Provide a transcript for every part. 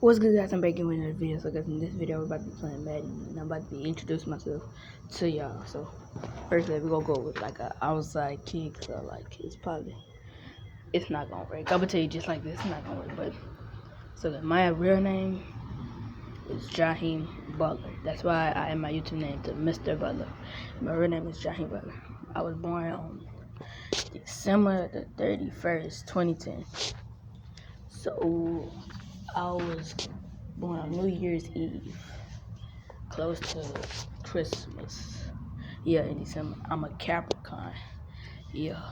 What's good, guys? I'm back in with another video. So, guys, in this video, we're about to be playing Madden, and I'm about to be introducing myself to y'all. So, firstly, we're gonna go with like a outside kick. So, like, it's not gonna work. I'm gonna tell you just like this, it's not gonna work. But so, my real name is Jaheim Butler. That's why I add my YouTube name to Mr. Butler. My real name is Jaheim Butler. I was born on December the 31st, 2010. So, I was born on New Year's Eve, close to Christmas. Yeah, in December. I'm a Capricorn. Yeah.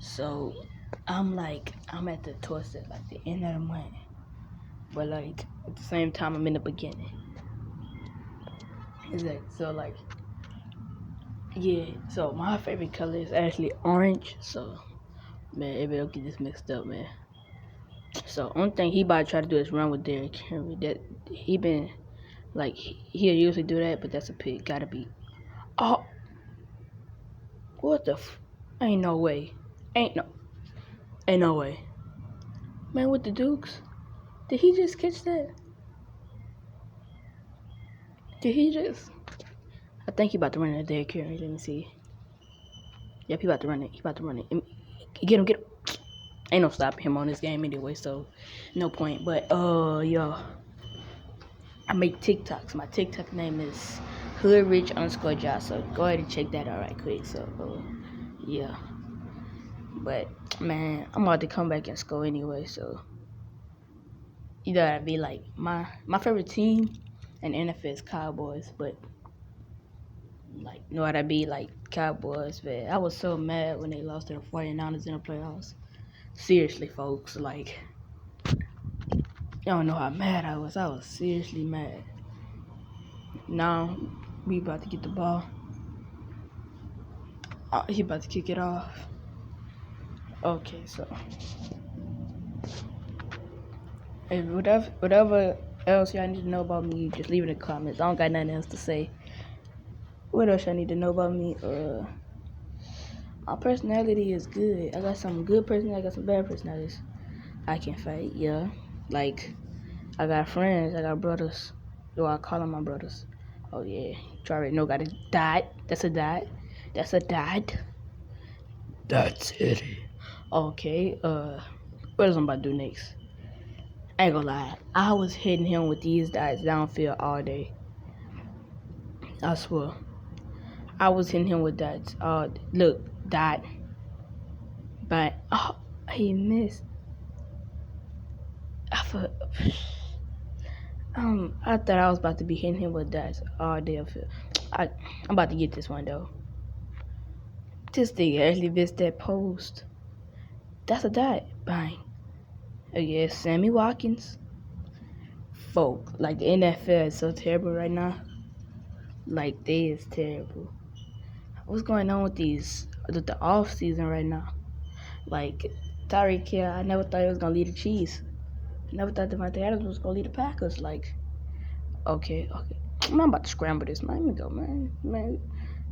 So I'm at the towards like the end of the month, but like at the same time I'm in the beginning. Exactly. So like, yeah. So my favorite color is actually orange. So man, everybody don't get this mixed up, man. So only thing he about to try to do is run with Derrick Henry. That he been like he'll usually do that, but that's a pick. Gotta be. Oh, what the ain't no way. Ain't no way. Man, with the Dukes? Did he just catch that? Did he just? I think he about to run it there, Kerry. Let me see. Yep, he about to run it. He about to run it. Get him. Ain't no stopping him on this game anyway, so no point. But, yo. I make TikToks. My TikTok name is hoodrich_Josh. So go ahead and check that out right quick. So, yeah. But, man, I'm about to come back and score anyway, so. You gotta be like, my favorite team in NFL is Cowboys, but, like, know what I be like, Cowboys, man. I was so mad when they lost to the 49ers in the playoffs. Seriously, folks, like, y'all don't know how mad I was. I was seriously mad. Now, we about to get the ball. He about to kick it off. Okay, so. Hey, whatever else y'all need to know about me, just leave it in the comments. I don't got nothing else to say. What else y'all need to know about me? My personality is good. I got some good personality, I got some bad personalities. I can fight, yeah. Like, I got friends, I got brothers. Though I call them my brothers. Oh yeah, you already know, got a dot. That's a dot. That's a dot. That's it. Okay, what else I'm about to do next? I ain't gonna lie, I was hitting him with these dots downfield all day. I swear. I was hitting him with dots. Look, dot. But, he missed. I thought I was about to be hitting him with dots all day. I'm about to get this one, though. This thing actually missed that post. That's a dot. Bang. Oh, yeah, Sammy Watkins. Folk, like, the NFL is so terrible right now. Like, they is terrible. What's going on with the off season right now? Like, Tyreek Hill, I never thought he was gonna lead the Chiefs. I never thought Devontae Adams was gonna lead the Packers. Like, okay. I'm about to scramble this, man. Let me go, man.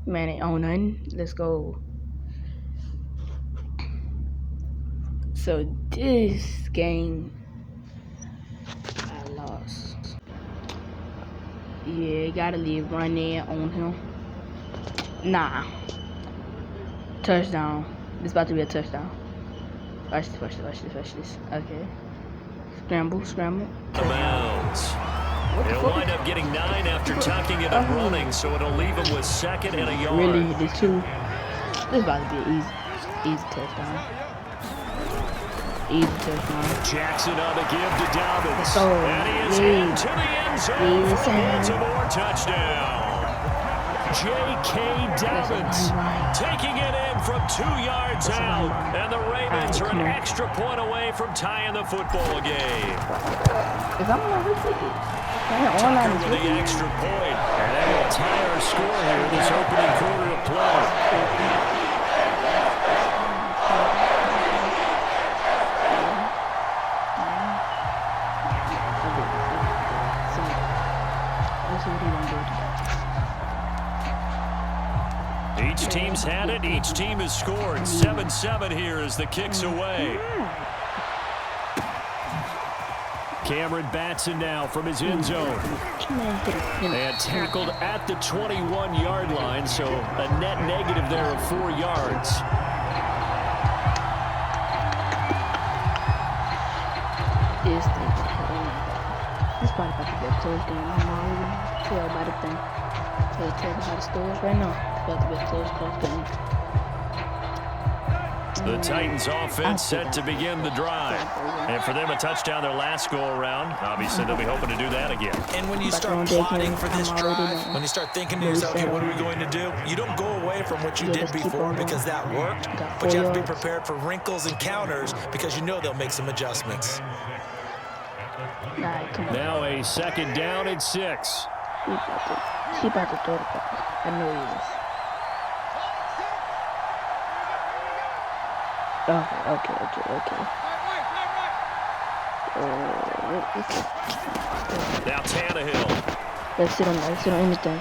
Man ain't on nothing. Let's go. So this game, I lost. Yeah, gotta leave run in on him. Nah. Touchdown. This about to be a touchdown. Watch this. Okay. Scramble. The bounds. He'll wind up getting 9 after tucking it and running, so it'll leave him with second and a yard. Really, this is about to be an easy touchdown. Easy touchdown. Jackson on the give to Dobbins. Oh, and he is into the end zone for Baltimore touchdown. J.K. Dobbins taking it in from 2 yards out. And the Ravens are an extra point away from tying the football game. Tucker with the extra point. And that will tie our score here this opening quarter of play. Each team's had it. Each team has scored. 7-7 here as the kick's away. Cameron Batson now from his end zone. And tackled at the 21-yard line, so a net negative there of 4 yards. This thing, this probably about to be a close game. I'm already tell about the thing. Tell about the stories right now. It's about to be a close game. The Titans offense set to begin the drive. And for them, a touchdown their last go-around. Obviously, they'll be hoping to do that again. And when you start plotting for this drive, when you start thinking to yourself, okay, what are we going to do? You don't go away from what you did before because that worked, but you have to be prepared for wrinkles and counters because you know they'll make some adjustments. Now a second down and 6. He about to throw the ball. I know he is. Okay. Now Tannehill. Let's sit on anything.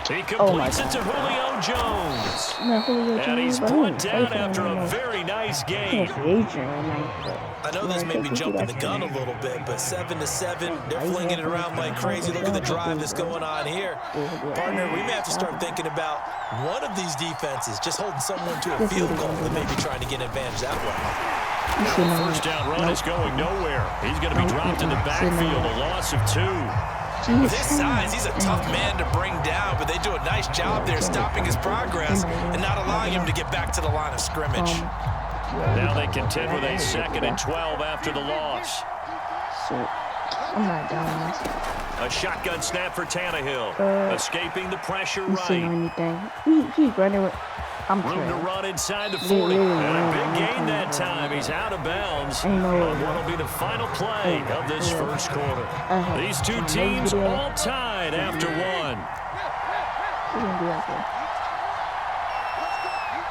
He completes it to Julio Jones. And he's put down after a very nice game. I know this may be jumping the gun a little bit, but 7-7, they're flinging it around like crazy. Look at the drive that's going on here. Partner, we may have to start thinking about one of these defenses just holding someone to a field goal and maybe trying to get an advantage that way. First down run is going nowhere. He's going to be dropped in the backfield, a loss of 2. With his size, he's a tough man to bring down, but they do a nice job there stopping his progress and not allowing him to get back to the line of scrimmage. Now they contend with a 2nd and 12 after the loss. I'm not down. A shotgun snap for Tannehill. Escaping the pressure right. He's running with... Room to run inside the 40. And a big gain that time. He's out of bounds. What'll be the final play of this first quarter. These two teams all tied after 1.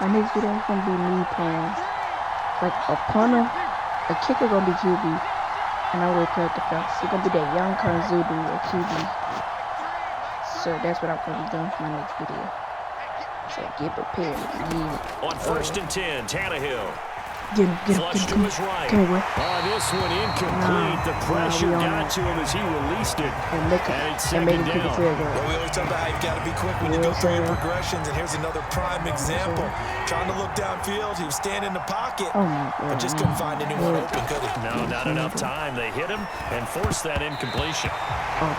My next video is going to be me playing like a punter, a kicker going to be QB, and I will play at the fence. It's going to be that young Kanzudu or QB. So that's what I'm going to be doing for my next video. So get prepared. On 1st and 10, Tannehill. Get him. Flush to his right. Come here, This one incomplete. The pressure got to him as he released it. And it's 2nd down. Well, we always talk about how you've got to be quick when you go through your progressions, and here's another prime example. Trying to look downfield, he was standing in the pocket, but just couldn't find anyone open, could he? No, not enough time. They hit him and forced that incompletion.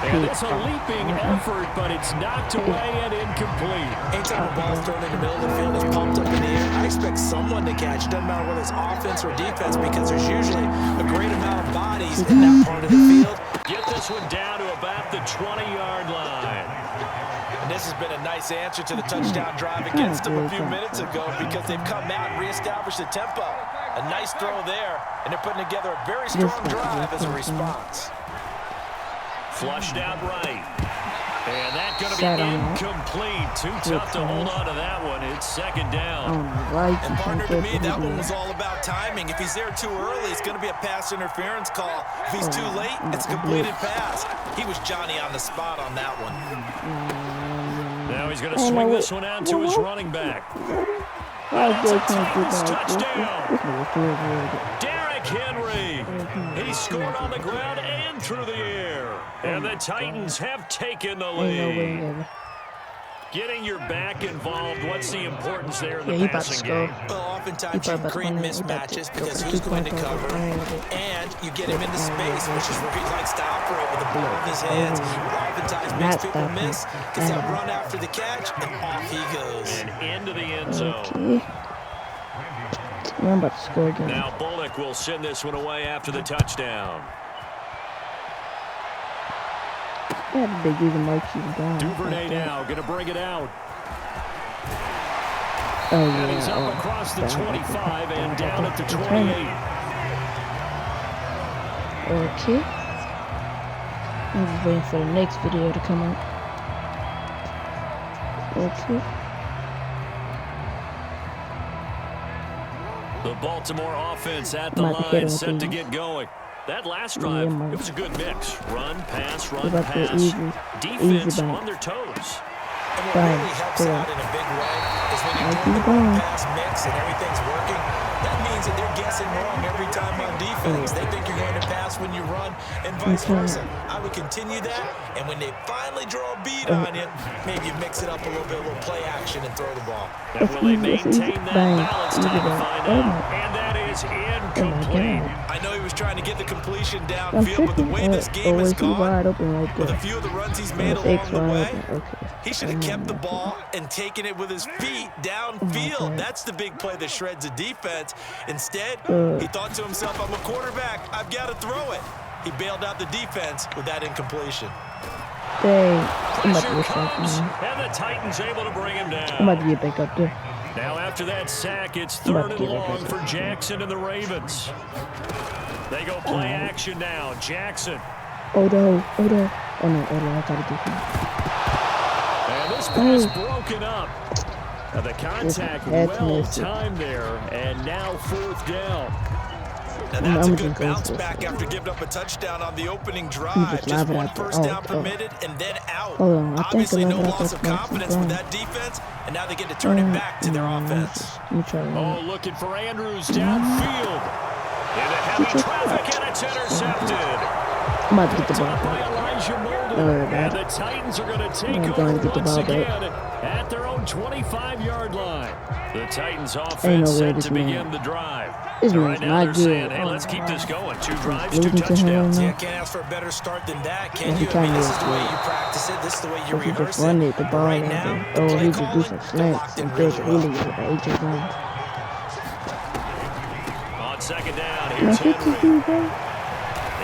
And it's a leaping effort, but it's knocked away and incomplete. Anytime a ball's thrown in the middle of the field, it's pumped up in the air, I expect someone to catch. Doesn't matter whether it's offense or defense, because there's usually a great amount of bodies in that part of the field. Get this one down to about the 20-yard line. And this has been a nice answer to the touchdown drive against them a few minutes ago because they've come out and reestablished the tempo. A nice throw there, and they're putting together a very strong drive as a response. Flushed out right. And that's going to be incomplete. Too tough to hold on to that one. It's 2nd down. And partner, to me, that one was all about timing. If he's there too early, it's going to be a pass interference call. If he's too late, it's a completed pass. He was Johnny on the spot on that one. Now he's going to swing this one out to his running back. Touchdown. Derrick Henry. He scored on the ground and through the air. And the Titans have taken the lead. Getting your back involved, what's the importance there in the passing game? Well, oftentimes you create mismatches because who's going to cover, and you get him into space, which is where he likes to operate with the ball in his hands. Oftentimes makes people miss, gets that run after the catch, and off he goes. And into the end zone. I'm about to score again. Now Bullock will send this one away after the touchdown. Duvernay now going to bring it out. And he's up across the 25 and down at the 28. Okay. I'm just waiting for the next video to come out. Okay. The Baltimore offense at the line set to get going. That last drive, it was a good mix. Run, pass, run, pass. Defense on their toes. And what really helps out in a big way is when you put the run pass mix and everything's working, that means that they're guessing wrong every time on defense. They think you're going to pass when you run and vice versa. I would continue that, and when they finally draw a beat on you, maybe you mix it up a little bit, a little play action, and throw the ball. And will they maintain that balance? Time to find out. And that is incomplete. I know he was trying to get the completion downfield, but the way this game has gone, with a few of the runs he's made along the way, he should have kept the ball and taken it with his feet downfield. That's the big play that shreds a defense. Instead, he thought to himself, I'm a quarterback, I've got to throw it. He bailed out the defense with that incompletion. Pressure comes, and the Titans able to bring him down. I'm about to get back up there. Now after that sack, it's 3rd and long for Jackson and the Ravens. They go play action now. Jackson. Odo. Oh no, I gotta do it. And this pass broken up. The contact well timed there, and now 4th down. And that's a good bounce back after giving up a touchdown on the opening drive. Just 1 first down permitted and then out. Obviously no loss of confidence with that defense, and now they get to turn it back to their offense. Oh, looking for Andrews downfield. Into heavy traffic, and it's intercepted. I'm about to get the ball back. And the Titans are going to take over once again at their own 25-yard line. The Titans offense set to begin the drive. Right now they're saying, hey, let's keep this going. 2 drives, 2 touchdowns. Yeah, can't ask for a better start than that, can you? I mean, this is the way you practice it. This is the way you rehearse it. Right now, the play calling, they're locked in really well. On 2nd down, here's Henry.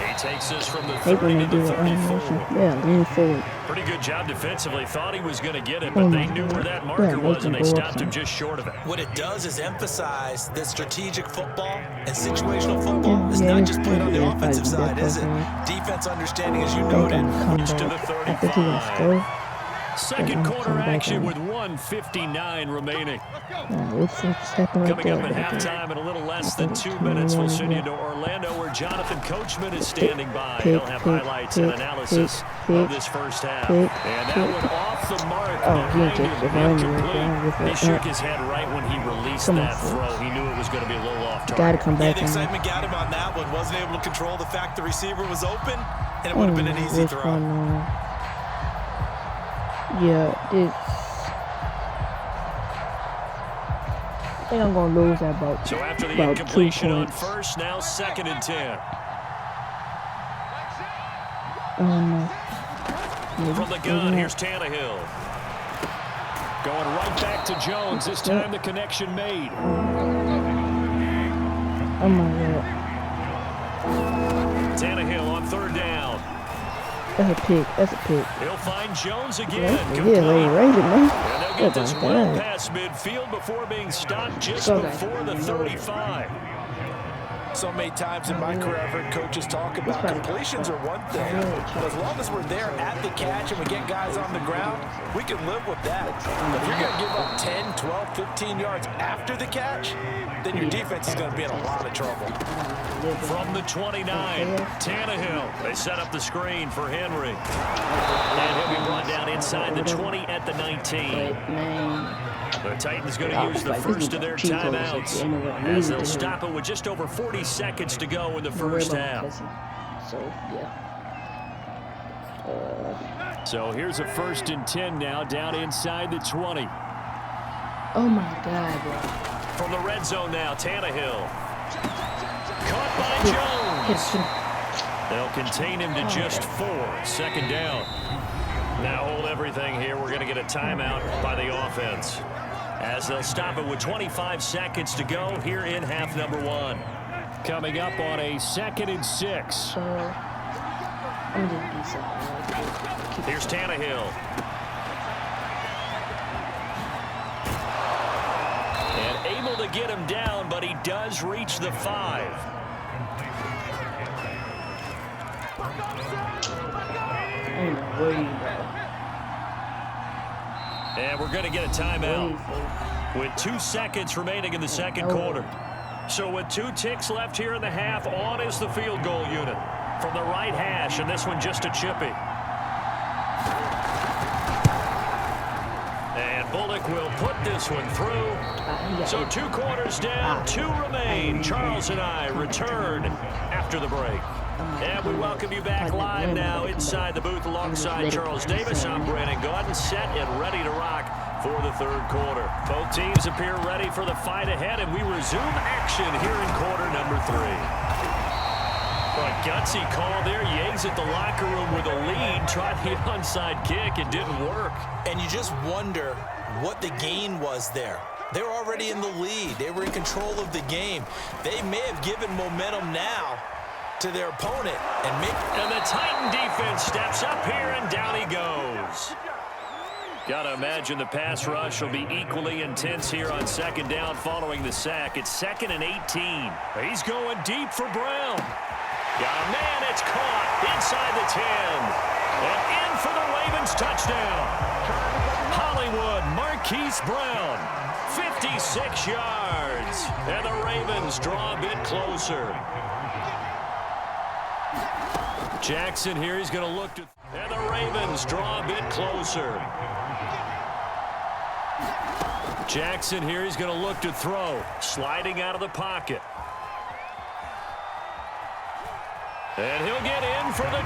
He takes this from the 30 to the 34. Yeah, lean forward. Pretty good job defensively. Thought he was going to get it, but they knew where that marker was, and they stopped him just short of it. What it does is emphasize that strategic football and situational football is not just played on the offensive side, is it? Defense understanding, as you noted. To the 35. 2nd quarter action with 1:59 remaining. Coming up at halftime in a little less than 2 minutes, we'll send you to Orlando, where Jonathan Coachman is standing by. He'll have highlights and analysis of this first half. And that one off the mark. He shook his head right when he released that throw. He knew it was going to be a little off target. Gotta come back. The excitement got him on that one. Wasn't able to control the fact the receiver was open, and it would have been an easy throw. Yeah, I think I'm gonna lose that about. So after the incompletion on first, now 2nd and 10. From the gun, here's Tannehill. Going right back to Jones. This time the connection made. Oh my God. Tannehill on 3rd down. That's a pick. He'll find Jones again. Yeah, they rated, man. And they'll get this well past midfield before being stopped just before the 35. So many times in my career, I've heard coaches talk about completions are one thing, but as long as we're there at the catch and we get guys on the ground, we can live with that. If you're going to give up 10, 12, 15 yards after the catch, then your defense is going to be in a lot of trouble. From the 29, Tannehill. They set up the screen for Henry. And he'll be brought down inside the 20 at the 19. The Titans going to use the first of their timeouts as they'll stop it with just over 40 seconds to go in the first half. So, yeah. So here's a 1st and 10 now, down inside the 20. Oh my God, bro. From the red zone now, Tannehill. Caught by Jones. They'll contain him to just 4. 2nd down. Now hold everything here. We're going to get a timeout by the offense, as they'll stop it with 25 seconds to go here in half number 1. Coming up on a 2nd and 6. Here's Tannehill. And able to get him down, but he does reach the 5. And we're going to get a timeout with 2 seconds remaining in the 2nd quarter. So with 2 ticks left here in the half, on is the field goal unit from the right hash, and this one just a chippy. And Bullock will put this one through. So 2 quarters down, 2 remain. Charles and I return after the break. And we welcome you back live now inside the booth alongside Charles Davis. I'm Brandon Gaudin, set and ready to rock for the 3rd quarter. Both teams appear ready for the fight ahead, and we resume action here in quarter number 3. A gutsy call there. Yates at the locker room with a lead. Tried the onside kick. It didn't work. And you just wonder what the gain was there. They were already in the lead. They were in control of the game. They may have given momentum now to their opponent. And the Titan defense steps up here, and down he goes. Gotta imagine the pass rush will be equally intense here on 2nd down following the sack. It's 2nd and 18. He's going deep for Brown. Got a man, it's caught inside the 10. And in for the Ravens touchdown. Hollywood Marquise Brown, 56 yards. And the Ravens draw a bit closer. Jackson here, he's going to look to... And the Ravens draw a bit closer. Jackson here, he's going to look to throw. Sliding out of the pocket. And he'll get in for the...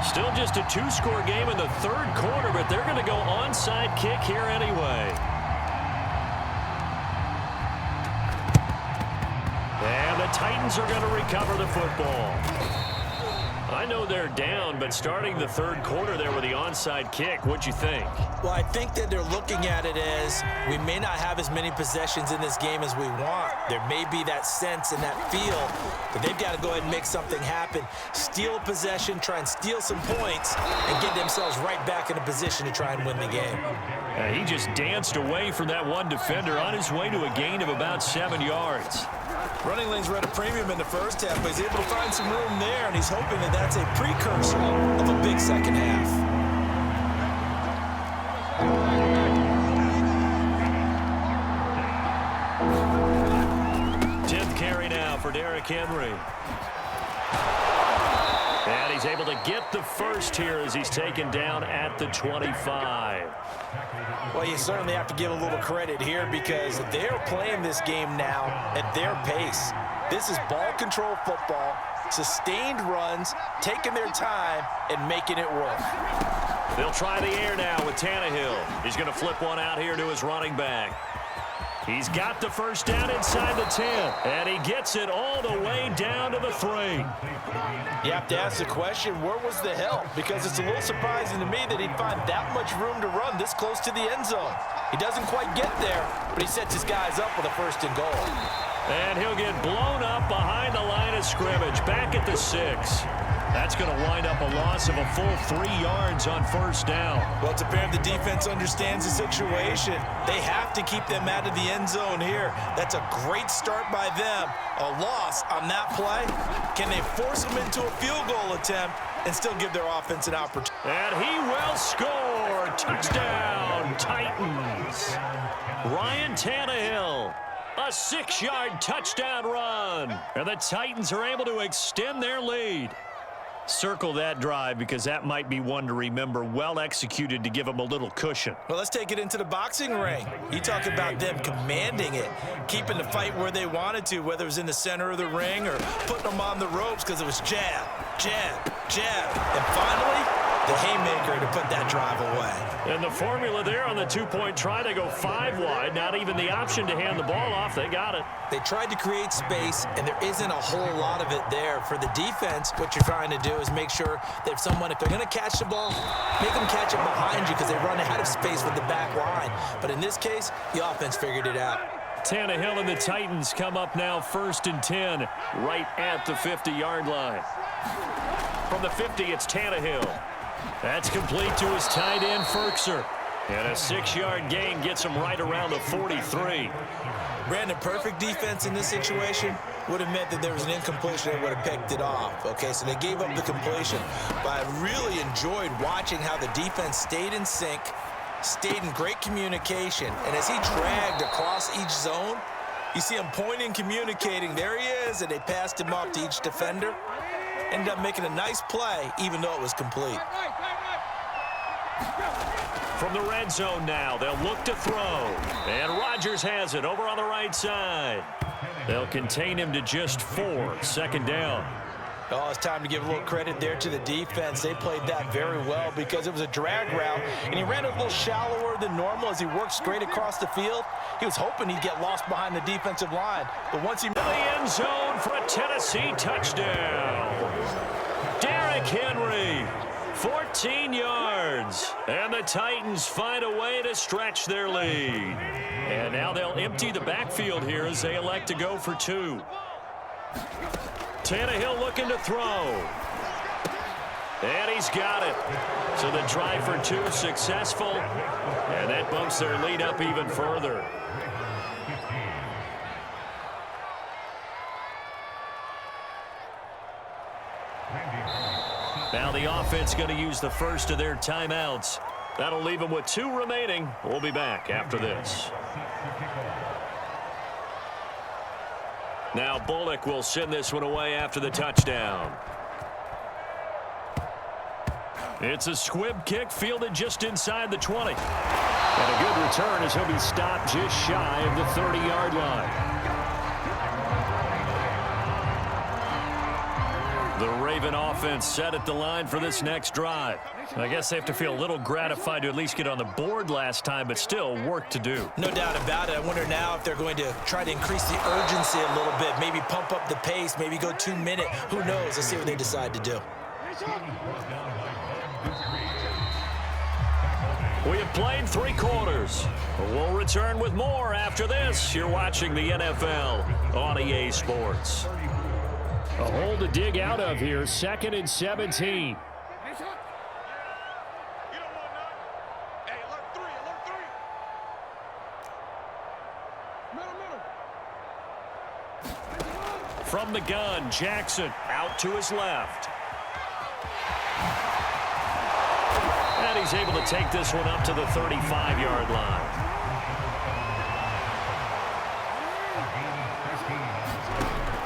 Still just a 2-score game in the 3rd quarter, but they're going to go onside kick here anyway. And the Titans are going to recover the football. I know they're down, but starting the 3rd quarter there with the onside kick, what'd you think? Well, I think that they're looking at it as we may not have as many possessions in this game as we want. There may be that sense and that feel that they've got to go ahead and make something happen, steal a possession, try and steal some points, and get themselves right back in a position to try and win the game. He just danced away from that one defender on his way to a gain of about 7 yards. Running lanes were at a premium in the first half, but he's able to find some room there, and he's hoping that that's a precursor of a big second half. Carry now for Derrick Henry. And he's able to get the first here as he's taken down at the 25. Well, you certainly have to give a little credit here because they're playing this game now at their pace. This is ball control football, sustained runs, taking their time, and making it work. They'll try the air now with Tannehill. He's going to flip one out here to his running back. He's got the first down inside the 10, and he gets it all the way down to the 3. You have to ask the question, where was the help? Because it's a little surprising to me that he'd find that much room to run this close to the end zone. He doesn't quite get there, but he sets his guys up with a 1st and goal. And he'll get blown up behind the line of scrimmage, back at the 6. That's going to wind up a loss of a full 3 yards on 1st down. Well, it's apparent the defense understands the situation. They have to keep them out of the end zone here. That's a great start by them. A loss on that play. Can they force them into a field goal attempt and still give their offense an opportunity? And he will score. Touchdown, Titans. Ryan Tannehill. A 6-yard touchdown run. And the Titans are able to extend their lead. Circle that drive because that might be one to remember. Well executed to give them a little cushion. Well, let's take it into the boxing ring. You talk about them commanding it, keeping the fight where they wanted to, whether it was in the center of the ring or putting them on the ropes because it was jab, jab, jab. And finally, the haymaker to put that drive away. And the formula there on the 2-point try to go 5 wide. Not even the option to hand the ball off. They got it. They tried to create space, and there isn't a whole lot of it there. For the defense, what you're trying to do is make sure that if they're going to catch the ball, make them catch it behind you because they run out of space with the back line. But in this case, the offense figured it out. Tannehill and the Titans come up now 1st and 10 right at the 50-yard line. From the 50, it's Tannehill. That's complete to his tight end, Firkser. And a 6-yard gain gets him right around the 43. Brandon, perfect defense in this situation would have meant that there was an incompletion and would have picked it off. Okay, so they gave up the completion. But I really enjoyed watching how the defense stayed in sync, stayed in great communication. And as he dragged across each zone, you see him pointing, communicating. There he is, and they passed him off to each defender. ended up making a nice play, even though it was complete. From the red zone now, they'll look to throw. And Rodgers has it over on the right side. They'll contain him to just 4. Second down. Oh, it's time to give a little credit there to the defense. They played that very well because it was a drag route, and he ran a little shallower than normal as he worked straight across the field. He was hoping he'd get lost behind the defensive line, but once he... To the end zone for a Tennessee touchdown. Derrick Henry, 14 yards, and the Titans find a way to stretch their lead. And now they'll empty the backfield here as they elect to go for 2. Tannehill looking to throw. And he's got it. So the drive for 2 successful. And that bumps their lead up even further. Now the offense going to use the first of their timeouts. That'll leave them with 2 remaining. We'll be back after this. Now Bullock will send this one away after the touchdown. It's a squib kick fielded just inside the 20. And a good return as he'll be stopped just shy of the 30-yard line. The Raven offense set at the line for this next drive. I guess they have to feel a little gratified to at least get on the board last time, but still work to do. No doubt about it. I wonder now if they're going to try to increase the urgency a little bit, maybe pump up the pace, maybe go 2-minute. Who knows? Let's see what they decide to do. We have played 3 quarters. We'll return with more after this. You're watching the NFL on EA Sports. A hole to dig out of here, 2nd and 17. From the gun, Jackson out to his left. And he's able to take this one up to the 35-yard line.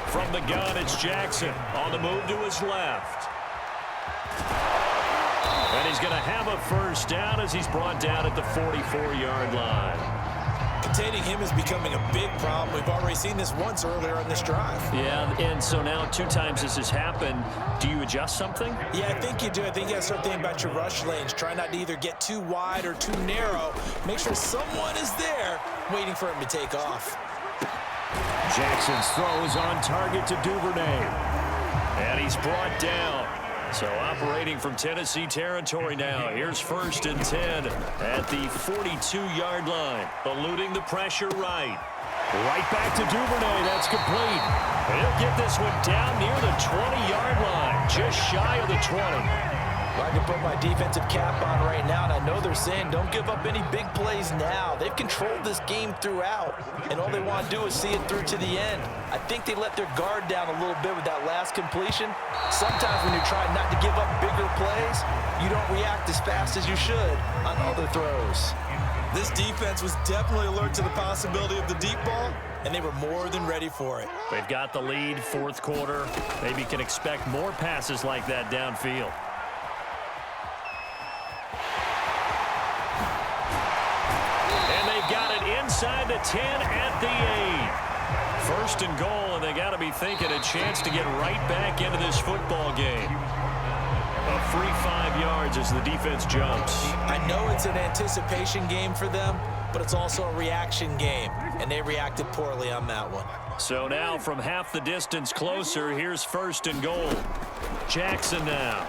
From the gun, it's Jackson on the move to his left. And he's going to have a first down as he's brought down at the 44-yard line. Containing him is becoming a big problem. We've already seen this once earlier on this drive. Yeah, and so now 2 times this has happened. Do you adjust something? Yeah, I think you do. I think you got to start thinking about your rush lanes. Try not to either get too wide or too narrow. Make sure someone is there waiting for him to take off. Jackson's throw is on target to Duvernay. And he's brought down. So operating from Tennessee territory now. Here's 1st and 10 at the 42-yard line. Eluding the pressure right. Right back to Duvernay. That's complete. He'll get this one down near the 20-yard line. Just shy of the 20. I can put my defensive cap on right now, and I know they're saying don't give up any big plays now. They've controlled this game throughout, and all they want to do is see it through to the end. I think they let their guard down a little bit with that last completion. Sometimes when you're trying not to give up bigger plays, you don't react as fast as you should on other throws. This defense was definitely alert to the possibility of the deep ball, and they were more than ready for it. They've got the lead, 4th quarter. Maybe can expect more passes like that downfield. Inside the 10 at the 8. 1st and goal, and they got to be thinking a chance to get right back into this football game. A free 5 yards as the defense jumps. I know it's an anticipation game for them, but it's also a reaction game, and they reacted poorly on that one. So now from half the distance closer, here's 1st and goal. Jackson now.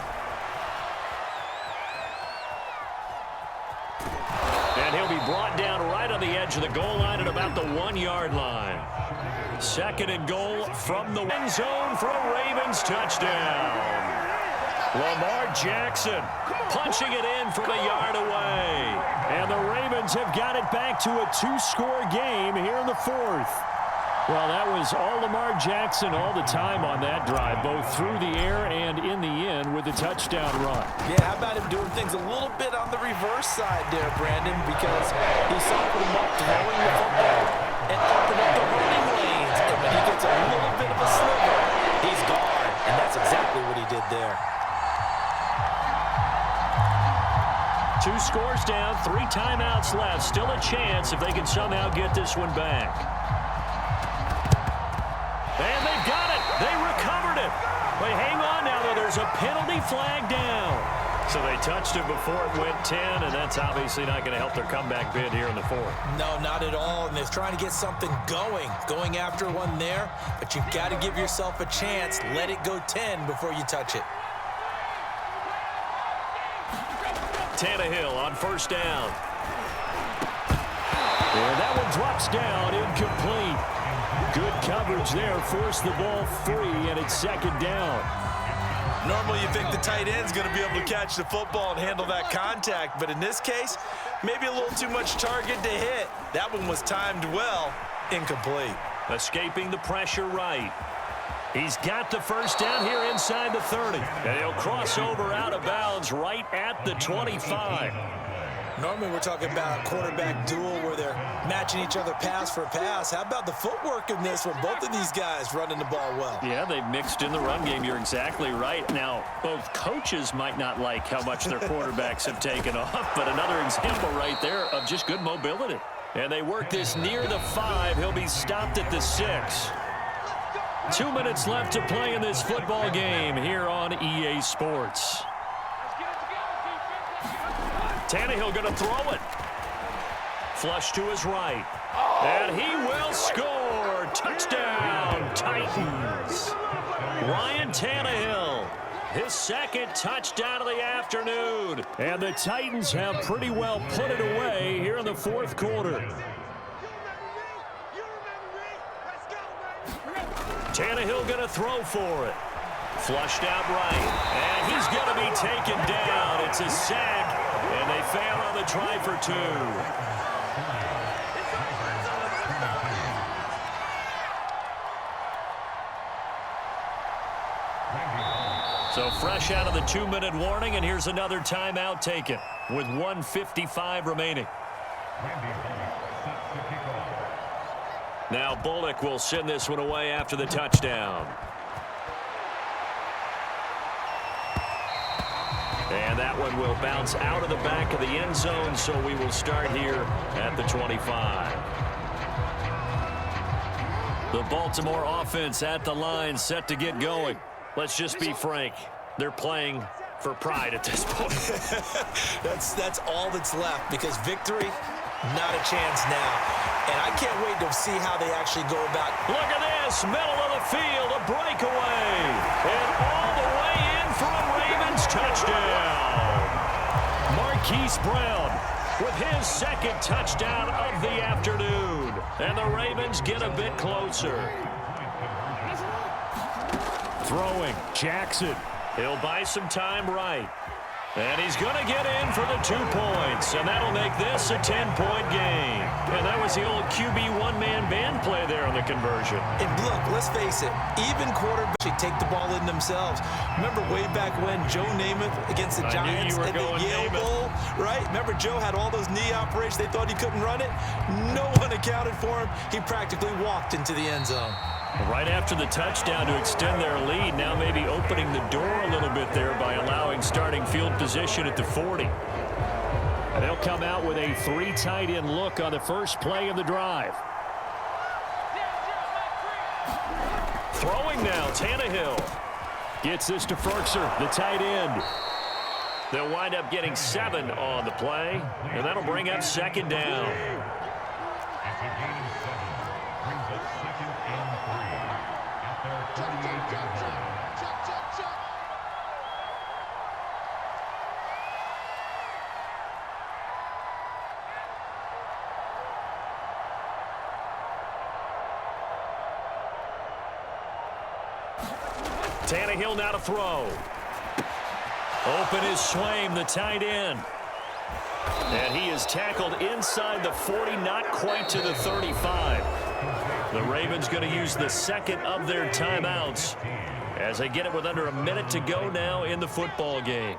And he'll be brought down right on the edge of the goal line at about the 1-yard line. 2nd and goal from the end zone for a Ravens touchdown. Lamar Jackson punching it in from a yard away. And the Ravens have got it back to a 2-score game here in the 4th. Well, that was all Lamar Jackson all the time on that drive, both through the air and in the end with the touchdown run. Yeah, how about him doing things a little bit on the reverse side there, Brandon, because he softened him up throwing the football and opened up the running lanes. And when he gets a little bit of a sliver, he's gone, and that's exactly what he 2 scores down, 3 timeouts left. Still a chance if they can somehow get this one back. And they've got it. They recovered it. But hang on now, though. There's a penalty flag down. So they touched it before it went 10, and that's obviously not going to help their comeback bid here in the 4th. No, not at all. And they're trying to get something going after one there. But you've got to give yourself a chance. Let it go 10 before you touch it. Tannehill on first down. And that one drops down, incomplete. Good coverage there, forced the ball free, and it's 2nd down. Normally you think the tight end's going to be able to catch the football and handle that contact, but in this case, maybe a little too much target to hit. That one was timed well, incomplete. Escaping the pressure right. He's got the first down here inside the 30. And he'll cross over out of bounds right at the 25. Normally we're talking about a quarterback duel where they're matching each other pass for pass. How about the footwork in this one? Both of these guys running the ball well. Yeah, they've mixed in the run game. You're exactly right. Now, both coaches might not like how much their quarterbacks have taken off, but another example right there of just good mobility. And they work this near the 5. He'll be stopped at the 6. 2 minutes left to play in this football game here on EA Sports. Tannehill going to throw it. Flush to his right. And he will score. Touchdown, Titans. Ryan Tannehill, his 2nd touchdown of the afternoon. And the Titans have pretty well put it away here in the 4th quarter. Tannehill going to throw for it. Flushed out right. And he's going to be taken down. It's a sack. And they fail on the try for 2. So fresh out of the 2-minute warning, and here's another timeout taken with 1:55 remaining. Now Bullock will send this one away after the touchdown. And that one will bounce out of the back of the end zone, so we will start here at the 25. The Baltimore offense at the line, set to get going. Let's just be frank. They're playing for pride at this point. That's all that's left, because victory, not a chance now. And I can't wait to see how they actually go about. Look at this, middle of the field, a breakaway. And all the way in for a Ravens touchdown. Marquise Brown with his 2nd touchdown of the afternoon. And the Ravens get a bit closer. Throwing, Jackson. He'll buy some time right. And he's going to get in for the 2 points. And that'll make this a 10-point game. And that was the old QB one-man band play there on the conversion. And look, let's face it, even quarterbacks should take the ball in themselves. Remember way back when Joe Namath against the Giants at the Yale Bowl, right? Remember Joe had all those knee operations. They thought he couldn't run it. No one accounted for him. He practically walked into the end zone. Right after the touchdown to extend their lead, now maybe opening the door a little bit there by allowing starting field position at the 40. And they'll come out with a 3 tight end look on the first play of the drive. Throwing now, Tannehill. Gets this to Firkser, the tight end. They'll wind up getting 7 on the play, and that'll bring up 2nd down. Tannehill now to throw. Open is Swaim, the tight end. And he is tackled inside the 40, not quite to the 35. The Ravens going to use the 2nd of their timeouts as they get it with under a minute to go now in the football game.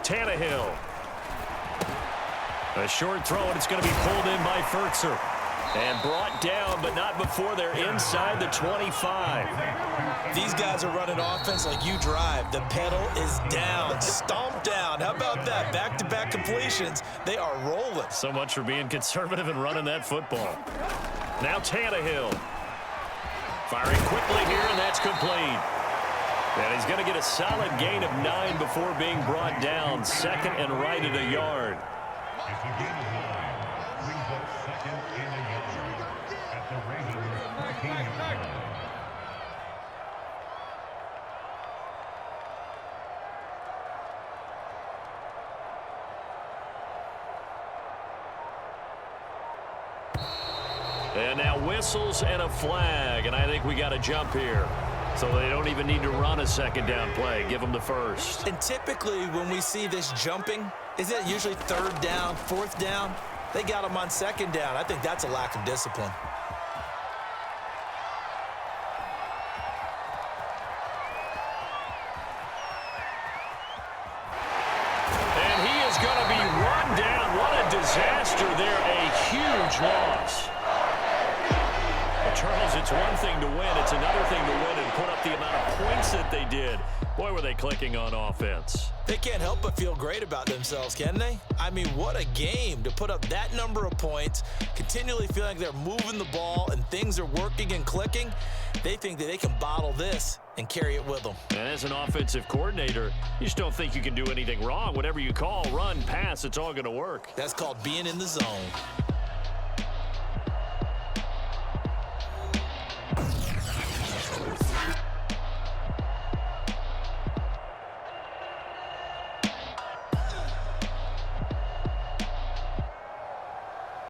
Tannehill. A short throw, and it's going to be pulled in by Firkser. And brought down, but not before they're inside the 25. These guys are running offense like you drive. The pedal is down, stomped down. How about that? Back-to-back completions. They are rolling. So much for being conservative and running that football. Now Tannehill. Firing quickly here, and that's complete. And he's going to get a solid gain of 9 before being brought down. Second and right at a yard. And now whistles and a flag, and I think we got a jump here. So they don't even need to run a second down play. Give them the first. And typically when we see this jumping, is it usually third down, fourth down? They got them on second down. I think that's a lack of discipline. And he is going to be run down. What a disaster there. A huge loss. Charles, it's one thing to win. It's another thing to win and put up the amount of points that they did. Boy, were they clicking on offense. They can't help but feel great about themselves, can they? I mean, what a game to put up that number of points, continually feeling like they're moving the ball and things are working and clicking. They think that they can bottle this and carry it with them. And as an offensive coordinator, you just don't think you can do anything wrong. Whatever you call, run, pass, it's all going to work. That's called being in the zone.